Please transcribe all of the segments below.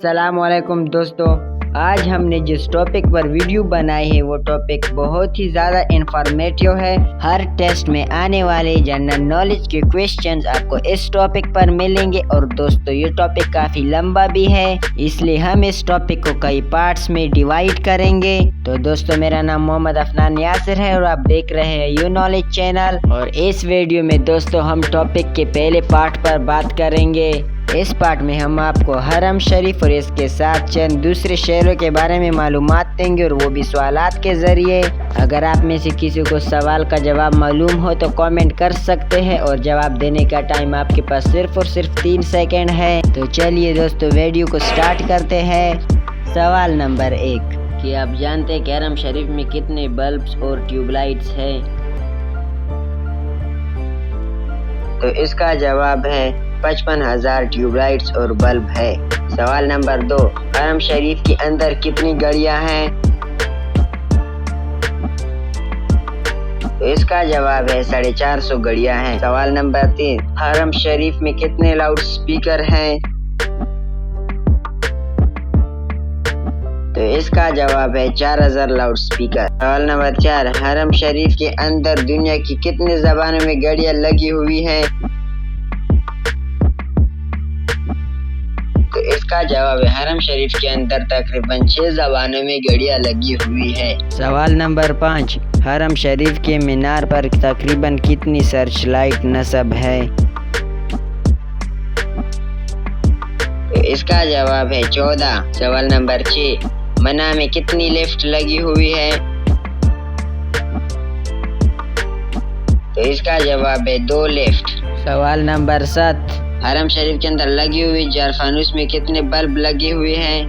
अस्सलामुअलैकुम दोस्तों, आज हमने जिस टॉपिक पर वीडियो बनाई है वो टॉपिक बहुत ही ज़्यादा इंफॉर्मेटिव है। हर टेस्ट में आने वाले जनरल नॉलेज के क्वेश्चंस आपको इस टॉपिक पर मिलेंगे और दोस्तों ये टॉपिक काफ़ी लंबा भी है, इसलिए हम इस टॉपिक को कई पार्ट्स में डिवाइड करेंगे। तो दोस्तों मेरा नाम मोहम्मद अफनान यासिर है और आप देख रहे हैं यू नॉलेज चैनल। और इस वीडियो में दोस्तों हम टॉपिक के पहले पार्ट पर बात करेंगे। इस पार्ट में हम आपको हरम शरीफ और इसके साथ चंद दूसरे शहरों के बारे में मालूमात देंगे और वो भी सवालात के ज़रिए। अगर आप में से किसी को सवाल का जवाब मालूम हो तो कमेंट कर सकते हैं और जवाब देने का टाइम आपके पास सिर्फ और सिर्फ 3 सेकंड है। तो चलिए दोस्तों वीडियो को स्टार्ट करते हैं। सवाल नंबर 1 कि आप जानते हैं कि हरम शरीफ में कितने बल्ब्स और ट्यूबलाइट्स हैं? तो इसका जवाब है 55,000 ट्यूबलाइट्स और बल्ब है। सवाल नंबर 2 हरम शरीफ के अंदर कितनी गड़ियां हैं? तो इसका जवाब है 450 गड़ियां हैं। सवाल नंबर 3 हरम शरीफ में कितने लाउड स्पीकर हैं? तो इसका जवाब है 4000 लाउड स्पीकर। सवाल नंबर 4 हरम शरीफ के अंदर दुनिया की कितनी जबानों में घड़ियां लगी हुई हैं? तो इसका जवाब है हरम शरीफ के अंदर तकरीबन 6 ज़बानों में घड़ियां लगी हुई है। सवाल नंबर 5 हरम शरीफ के मीनार पर तकरीबन कितनी सर्च लाइट नस्ब है? तो इसका जवाब है 14। सवाल नंबर 6 मना में कितनी लिफ्ट लगी हुई है? तो इसका जवाब है 2 लिफ्ट। सवाल नंबर 7 हरम शरीफ के अंदर लगी हुई जारफानुस में कितने बल्ब लगे हुए हैं?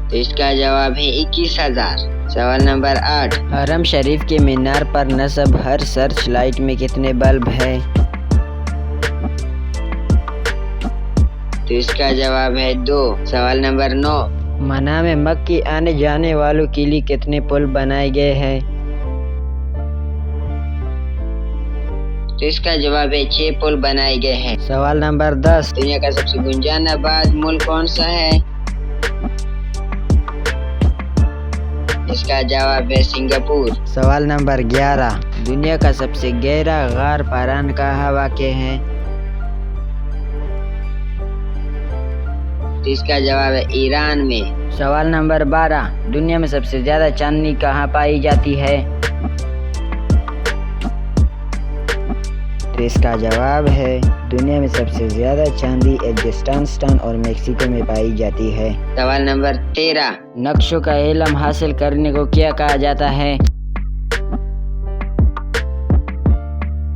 तो इसका जवाब है 21,000। सवाल नंबर 8 हरम शरीफ के मीनार पर नस्ब हर सर्च लाइट में कितने बल्ब है? तो इसका जवाब है 2। सवाल नंबर 9 मना में मक्की आने जाने वालों के लिए कितने पुल बनाए गए हैं? तो इसका जवाब है 6 पुल बनाए गए हैं। सवाल नंबर 10 दुनिया का सबसे गुंजानाबाद मुल्क कौन सा है? इसका जवाब है सिंगापुर। सवाल नंबर 11 दुनिया का सबसे गहरा गार पारान कहाँ वाक़ है? तो इसका जवाब है ईरान में। सवाल नंबर 12 दुनिया में सबसे ज्यादा चांदनी कहाँ पाई जाती है? तो इसका जवाब है दुनिया में सबसे ज्यादा चांदी अफगानिस्तान और मेक्सिको में पाई जाती है। सवाल नंबर 13 नक्शों का इल्म हासिल करने को क्या कहा जाता है?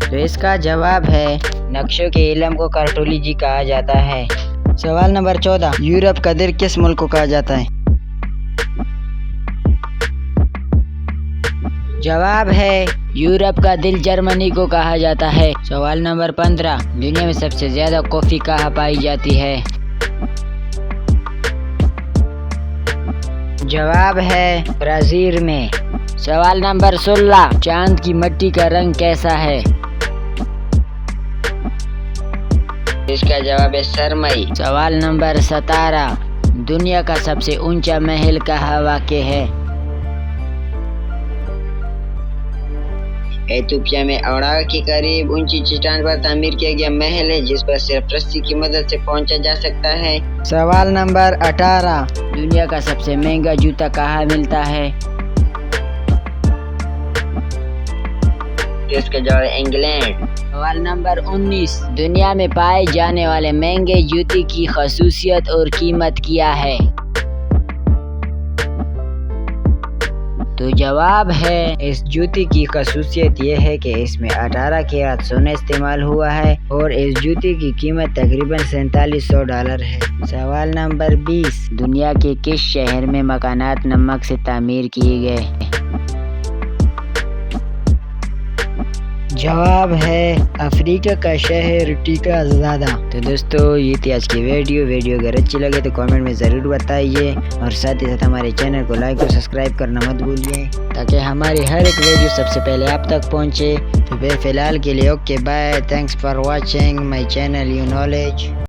तो इसका जवाब है नक्शों के इल्म को कार्टोलॉजी कहा जाता है। सवाल नंबर 14 यूरोप का दिल किस मुल्क को कहा जाता है? जवाब है यूरोप का दिल जर्मनी को कहा जाता है। सवाल नंबर 15 दुनिया में सबसे ज्यादा कॉफी कहाँ पाई जाती है? जवाब है ब्राजील में। सवाल नंबर 16 चांद की मिट्टी का रंग कैसा है? इसका जवाब है सरमई। सवाल नंबर 17 दुनिया का सबसे ऊंचा महल कहाँ वाक़ है? इथियोपिया में अवड़ा के करीब ऊंची चट्टान पर तामीर किया गया महल है जिस पर सिर्फ रस्सी की मदद से पहुंचा जा सकता है। सवाल नंबर 18 दुनिया का सबसे महंगा जूता कहाँ मिलता है? इसका जवाब है इंग्लैंड। सवाल नंबर 19 दुनिया में पाए जाने वाले महंगे जूते की खसूसियत और कीमत क्या है? तो जवाब है इस जूते की खसूसियत यह है कि इसमें 18 कैरेट सोना इस्तेमाल हुआ है और इस जूते की कीमत तकरीबन $4700 है। सवाल नंबर 20 दुनिया के किस शहर में मकानात नमक से तामीर किए गए? जवाब है अफ्रीका का शहर टिकाज़ादा। तो दोस्तों ये थी आज की वीडियो अगर अच्छी लगे तो कमेंट में ज़रूर बताइए और साथ ही साथ हमारे चैनल को लाइक और सब्सक्राइब करना मत भूलिए ताकि हमारी हर एक वीडियो सबसे पहले आप तक पहुंचे। तो फिर फ़िलहाल के लिए okay bye, thanks for watching my channel you knowledge.